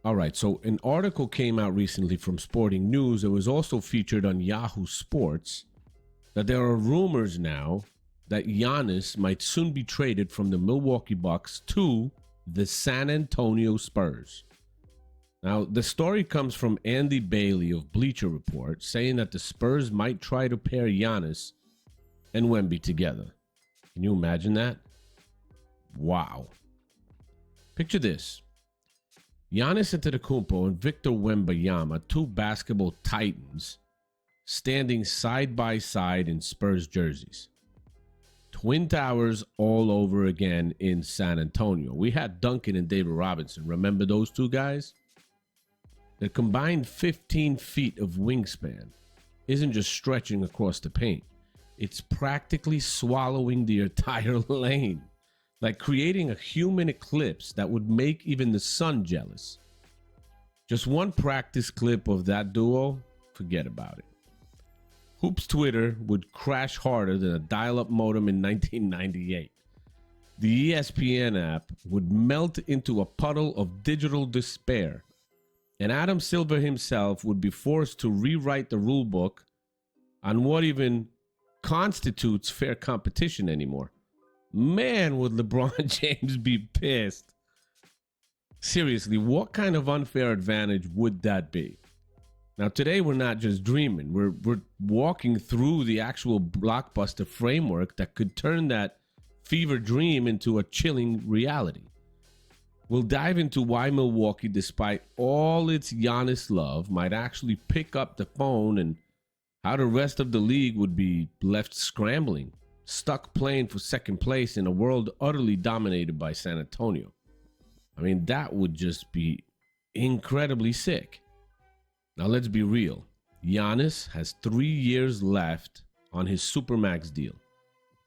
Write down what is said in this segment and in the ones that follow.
All right, so an article came out recently from Sporting News. It was also featured on Yahoo Sports that there are rumors now that Giannis might soon be traded from the Milwaukee Bucks to the San Antonio Spurs. Now, the story comes from Andy Bailey of Bleacher Report, saying that the Spurs might try to pair Giannis and Wemby together. Can you imagine that? Wow. Picture this. Giannis Antetokounmpo and Victor Wembanyama, two basketball titans, standing side by side in Spurs jerseys. Twin Towers all over again in San Antonio. We had Duncan and David Robinson. Remember those two guys? Their combined 15 feet of wingspan isn't just stretching across the paint. It's practically swallowing the entire lane, like creating a human eclipse that would make even the sun jealous. Just one practice clip of that duo, forget about it. Hoops Twitter would crash harder than a dial-up modem in 1998. The ESPN app would melt into a puddle of digital despair, and Adam Silver himself would be forced to rewrite the rulebook on what even constitutes fair competition anymore. Man, would LeBron James be pissed. Seriously, what kind of unfair advantage would that be? Now, today we're not just dreaming. We're walking through the actual blockbuster framework that could turn that fever dream into a chilling reality. We'll dive into why Milwaukee, despite all its Giannis love, might actually pick up the phone, and how the rest of the league would be left scrambling, stuck playing for second place in a world utterly dominated by San Antonio. I mean, that would just be incredibly sick. Now, let's be real. Giannis has 3 years left on his Supermax deal.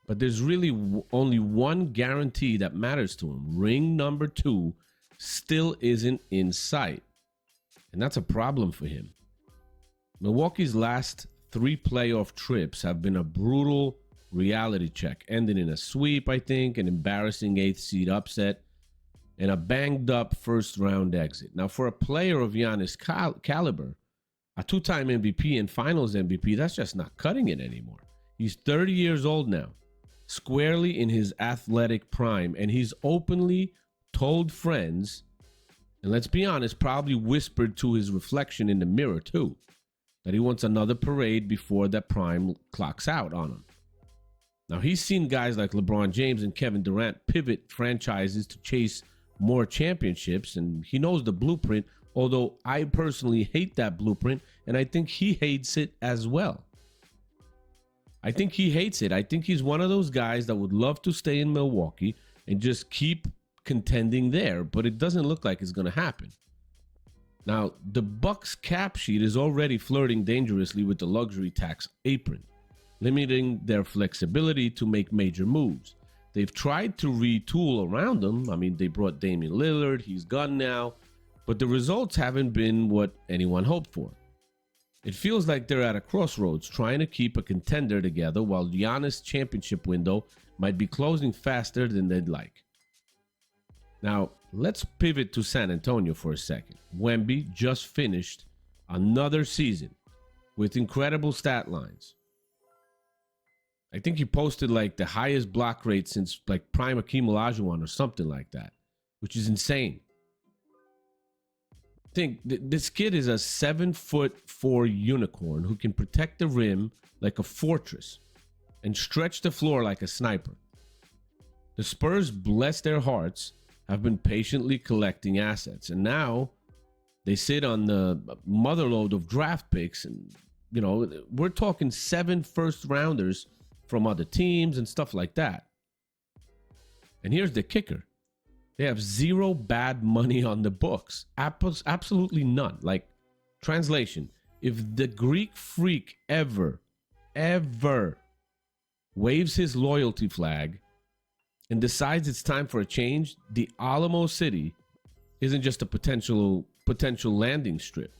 But there's really only one guarantee that matters to him. Ring number 2 still isn't in sight. And that's a problem for him. Milwaukee's last 3 playoff trips have been a brutal reality check, ending in a sweep, I think, an embarrassing 8th seed upset, and a banged up first round exit. Now, for a player of Giannis' caliber, a 2-time MVP and finals MVP, that's just not cutting it anymore. He's 30 years old now, squarely in his athletic prime, and he's openly told friends, and let's be honest, probably whispered to his reflection in the mirror too, that he wants another parade before that prime clocks out on him. Now, he's seen guys like LeBron James and Kevin Durant pivot franchises to chase more championships, and he knows the blueprint, although I personally hate that blueprint, and I think he hates it as well. I think he hates it. I think he's one of those guys that would love to stay in Milwaukee and just keep contending there, but it doesn't look like it's going to happen. Now, the Bucks cap sheet is already flirting dangerously with the luxury tax apron, limiting their flexibility to make major moves. They've tried to retool around them. I mean, they brought Damian Lillard. He's gone now. But the results haven't been what anyone hoped for. It feels like they're at a crossroads, trying to keep a contender together while Giannis' championship window might be closing faster than they'd like. Now, let's pivot to San Antonio for a second. Wemby just finished another season with incredible stat lines. I think he posted like the highest block rate since like prime Akeem Olajuwon or something like that, which is insane. Think this kid is a 7'4" unicorn who can protect the rim like a fortress and stretch the floor like a sniper. The Spurs, bless their hearts, have been patiently collecting assets, and now they sit on the motherload of draft picks, and you know, we're talking 7 first-rounders from other teams and stuff like that. And here's the kicker. They have 0 bad money on the books. Absolutely none. Like, translation, if the Greek freak ever waves his loyalty flag and decides it's time for a change, the Alamo City isn't just a potential landing strip.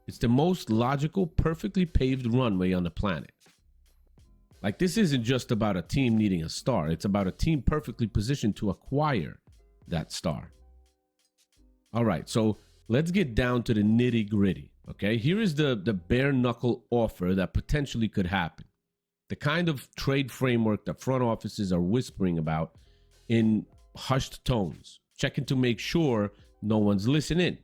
It's the most logical, perfectly paved runway on the planet. Like, this isn't just about a team needing a star. It's about a team perfectly positioned to acquire that star. All right, so let's get down to the nitty gritty. Okay, here is the bare knuckle offer that potentially could happen. The kind of trade framework that front offices are whispering about in hushed tones, checking to make sure no one's listening.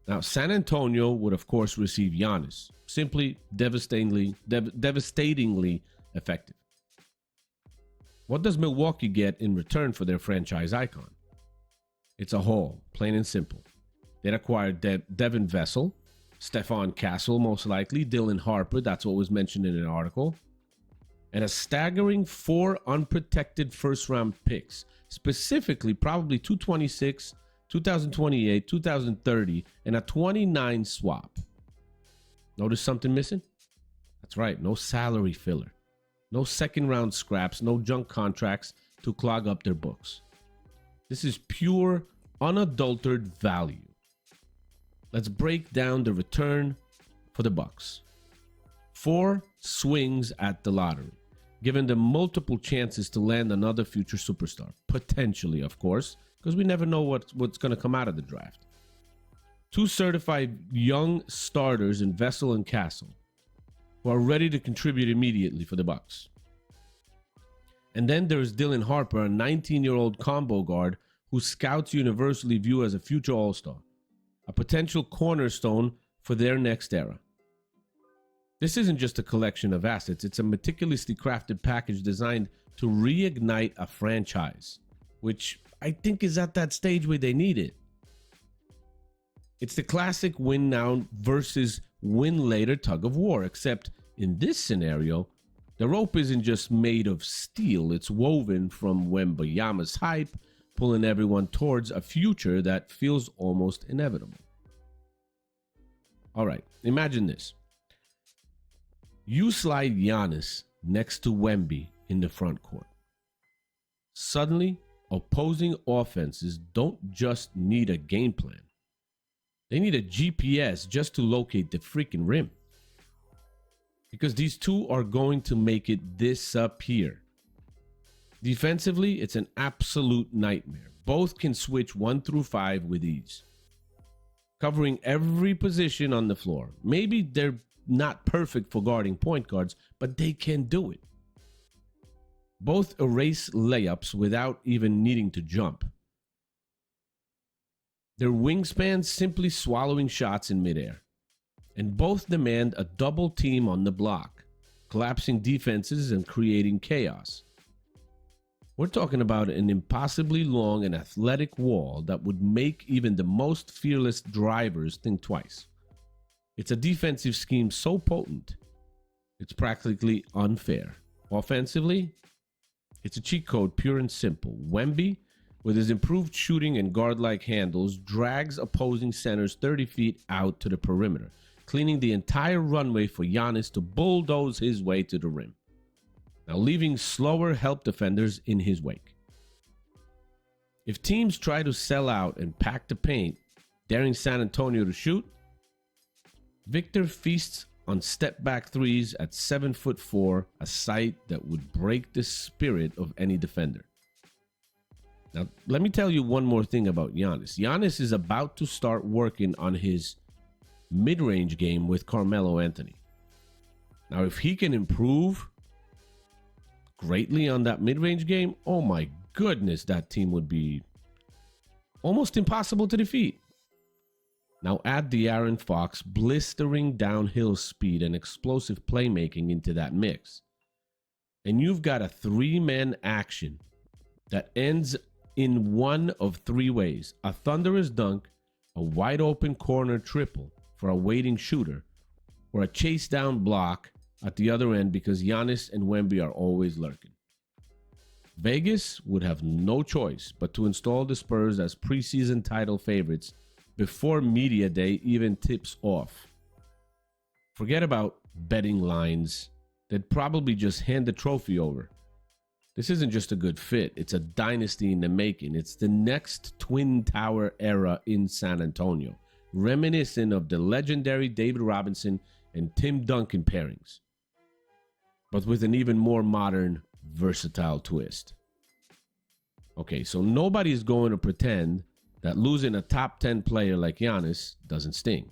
Now, San Antonio would, of course, receive Giannis. Simply devastatingly effective. What does Milwaukee get in return for their franchise icon? It's a haul, plain and simple. They'd acquire Devin Vessel, Stephon Castle, most likely, Dylan Harper, that's what was mentioned in an article, and a staggering 4 unprotected first-round picks, specifically probably 226, 2028, 2030, and a 29 swap. Notice something missing? That's right, no salary filler. No second-round scraps, no junk contracts to clog up their books. This is pure, unadulterated value. Let's break down the return for the Bucks. 4 swings at the lottery, giving them multiple chances to land another future superstar. Potentially, of course, because we never know what's going to come out of the draft. 2 certified young starters in Vessel and Castle, who are ready to contribute immediately for the Bucks. And then there's Dylan Harper, a 19-year-old combo guard who scouts universally view as a future all-star, a potential cornerstone for their next era. This isn't just a collection of assets, it's a meticulously crafted package designed to reignite a franchise, which I think is at that stage where they need it. It's the classic win now versus win later tug of war, except in this scenario, the rope isn't just made of steel, it's woven from Wembanyama's hype, pulling everyone towards a future that feels almost inevitable. All right, imagine this. You slide Giannis next to Wemby in the front court. Suddenly, opposing offenses don't just need a game plan. They need a GPS just to locate the freaking rim. Because these two are going to make it disappear. Defensively, it's an absolute nightmare. Both can switch 1 through 5 with ease, covering every position on the floor. Maybe they're not perfect for guarding point guards, but they can do it. Both erase layups without even needing to jump. Their wingspans simply swallowing shots in midair. And both demand a double team on the block, collapsing defenses and creating chaos. We're talking about an impossibly long and athletic wall that would make even the most fearless drivers think twice. It's a defensive scheme so potent, it's practically unfair. Offensively, it's a cheat code, pure and simple. Wemby, with his improved shooting and guard-like handles, drags opposing centers 30 feet out to the perimeter, cleaning the entire runway for Giannis to bulldoze his way to the rim, now leaving slower help defenders in his wake. If teams try to sell out and pack the paint, daring San Antonio to shoot, Victor feasts on step-back threes at 7'4", a sight that would break the spirit of any defender. Now, let me tell you one more thing about Giannis. Giannis is about to start working on his mid-range game with Carmelo Anthony. Now, if he can improve greatly on that mid-range game, oh my goodness, that team would be almost impossible to defeat. Now add De'Aaron Fox blistering downhill speed and explosive playmaking into that mix, and you've got a 3-man action that ends in one of 3 ways: a thunderous dunk, a wide open corner triple for a waiting shooter, or a chase down block at the other end because Giannis and Wemby are always lurking. Vegas would have no choice but to install the Spurs as preseason title favorites before media day even tips off. Forget about betting lines. They'd probably just hand the trophy over. This isn't just a good fit, it's a dynasty in the making. It's the next Twin Tower era in San Antonio, reminiscent of the legendary David Robinson and Tim Duncan pairings, but with an even more modern, versatile twist. Okay, so nobody's going to pretend that losing a top 10 player like Giannis doesn't sting.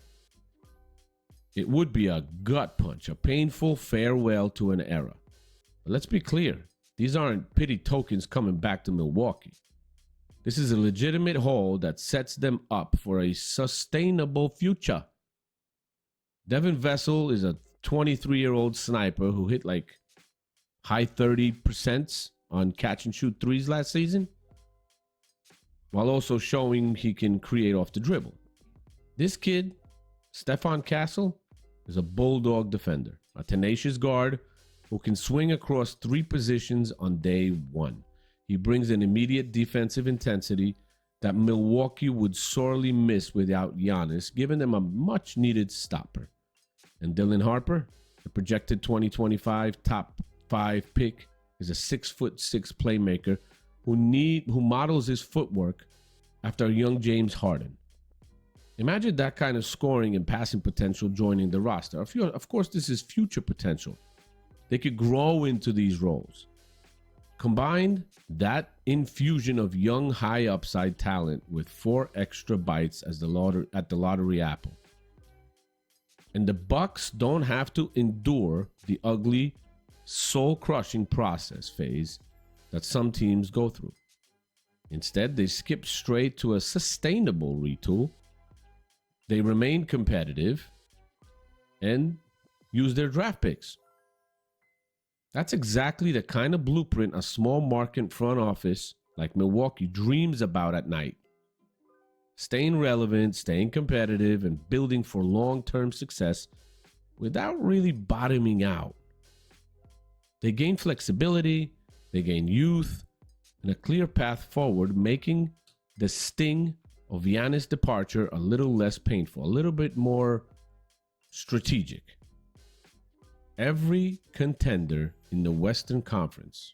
It would be a gut punch, a painful farewell to an era. But let's be clear, these aren't pity tokens coming back to Milwaukee. This is a legitimate haul that sets them up for a sustainable future. Devin Vessel is a 23-year-old sniper who hit like high 30% on catch and shoot threes last season, while also showing he can create off the dribble. This kid, Stephon Castle, is a bulldog defender, a tenacious guard who can swing across 3 positions on day one. He brings an immediate defensive intensity that Milwaukee would sorely miss without Giannis, giving them a much-needed stopper. And Dylan Harper, the projected 2025 top 5 pick, is a 6'6" playmaker who models his footwork after young James Harden. Imagine that kind of scoring and passing potential joining the roster. Of course, this is future potential. They could grow into these roles. Combine that infusion of young, high upside talent with 4 extra bites at the lottery apple. And the Bucks don't have to endure the ugly, soul-crushing process phase that some teams go through. Instead, they skip straight to a sustainable retool. They remain competitive and use their draft picks. That's exactly the kind of blueprint a small market front office like Milwaukee dreams about at night. Staying relevant, staying competitive, and building for long-term success without really bottoming out. They gain flexibility, they gain youth, and a clear path forward, making the sting of Giannis' departure a little less painful, a little bit more strategic. Every contender in the Western Conference,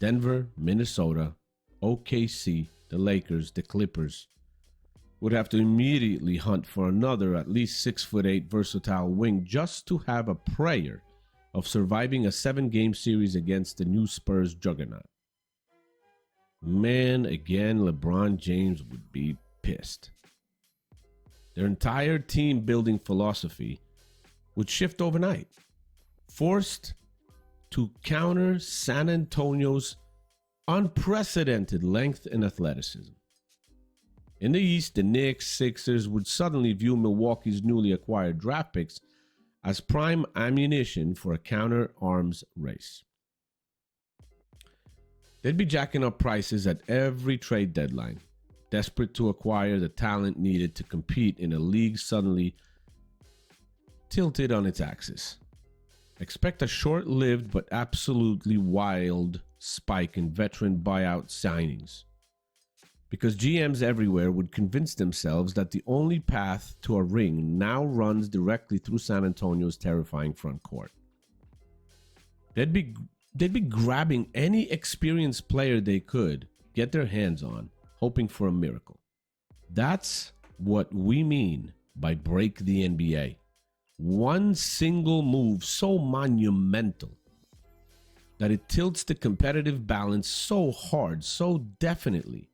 Denver, Minnesota, OKC, the Lakers, the Clippers, would have to immediately hunt for another at least 6'8" versatile wing just to have a prayer of surviving a 7-game series against the new Spurs juggernaut. Man, again, LeBron James would be pissed. Their entire team building philosophy would shift overnight, forced to counter San Antonio's unprecedented length and athleticism. In the East, the Knicks, Sixers would suddenly view Milwaukee's newly acquired draft picks as prime ammunition for a counter-arms race. They'd be jacking up prices at every trade deadline, desperate to acquire the talent needed to compete in a league suddenly tilted on its axis. Expect a short-lived but absolutely wild spike in veteran buyout signings, because GMs everywhere would convince themselves that the only path to a ring now runs directly through San Antonio's terrifying front court. They'd be grabbing any experienced player they could get their hands on, hoping for a miracle. That's what we mean by break the NBA. One single move so monumental that it tilts the competitive balance so hard, so definitely,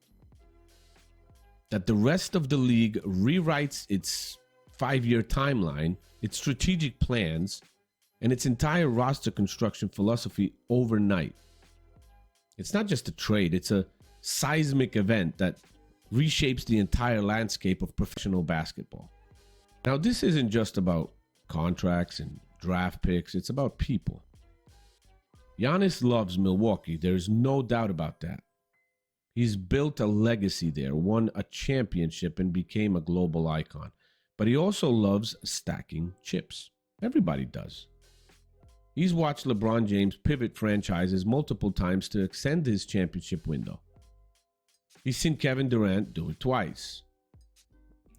that the rest of the league rewrites its 5-year timeline, its strategic plans, and its entire roster construction philosophy overnight. It's not just a trade, it's a seismic event that reshapes the entire landscape of professional basketball. Now, this isn't just about contracts and draft picks, it's about people. Giannis loves Milwaukee, there's no doubt about that. He's built a legacy there, won a championship, and became a global icon. But he also loves stacking chips. Everybody does. He's watched LeBron James pivot franchises multiple times to extend his championship window. He's seen Kevin Durant do it twice.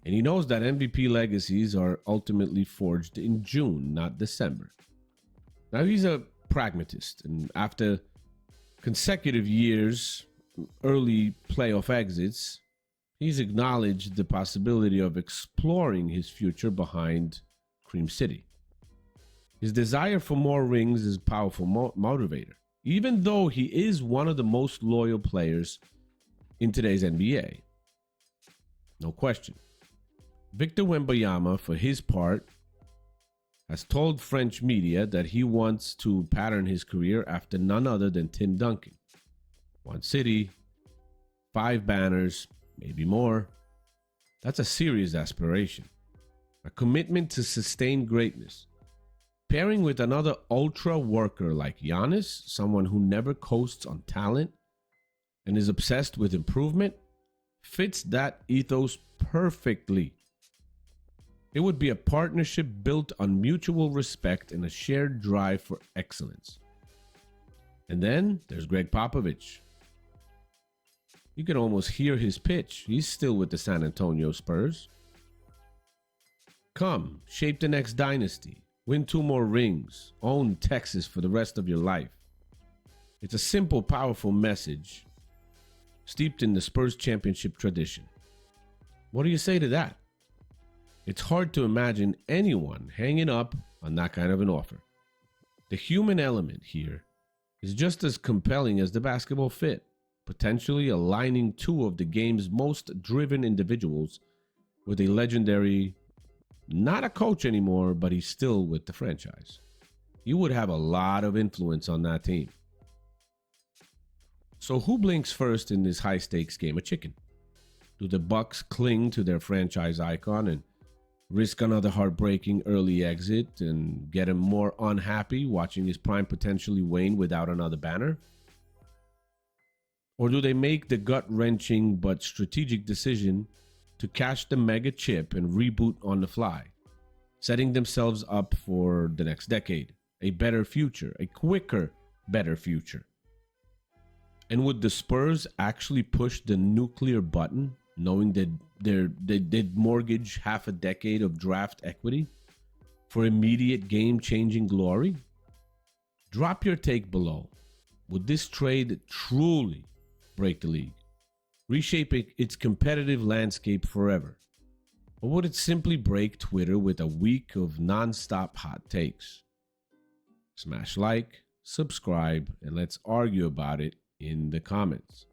And he knows that MVP legacies are ultimately forged in June, not December. Now, he's a pragmatist, and after consecutive years, early playoff exits, he's acknowledged the possibility of exploring his future behind Cream City. His desire for more rings is a powerful motivator, even though he is one of the most loyal players in today's NBA. No question. Victor Wembanyama, for his part, has told French media that he wants to pattern his career after none other than Tim Duncan. One city, 5 banners, maybe more. That's a serious aspiration. A commitment to sustain greatness. Pairing with another ultra worker like Giannis, someone who never coasts on talent and is obsessed with improvement, fits that ethos perfectly. It would be a partnership built on mutual respect and a shared drive for excellence. And then there's Greg Popovich. You can almost hear his pitch. He's still with the San Antonio Spurs. Come, shape the next dynasty. Win 2 more rings. Own Texas for the rest of your life. It's a simple, powerful message steeped in the Spurs championship tradition. What do you say to that? It's hard to imagine anyone hanging up on that kind of an offer. The human element here is just as compelling as the basketball fit, potentially aligning 2 of the game's most driven individuals with a legendary, not a coach anymore, but he's still with the franchise. You would have a lot of influence on that team. So who blinks first in this high-stakes game of chicken? Do the Bucks cling to their franchise icon and risk another heartbreaking early exit and get him more unhappy watching his prime potentially wane without another banner? Or do they make the gut-wrenching but strategic decision to cash the mega chip and reboot on the fly, setting themselves up for the next decade, a better future, a quicker, better future? And would the Spurs actually push the nuclear button, knowing that they'd mortgage half a decade of draft equity for immediate game-changing glory? Drop your take below. Would this trade truly break the league, reshaping its competitive landscape forever? Or would it simply break Twitter with a week of non-stop hot takes? Smash like, subscribe, and let's argue about it in the comments.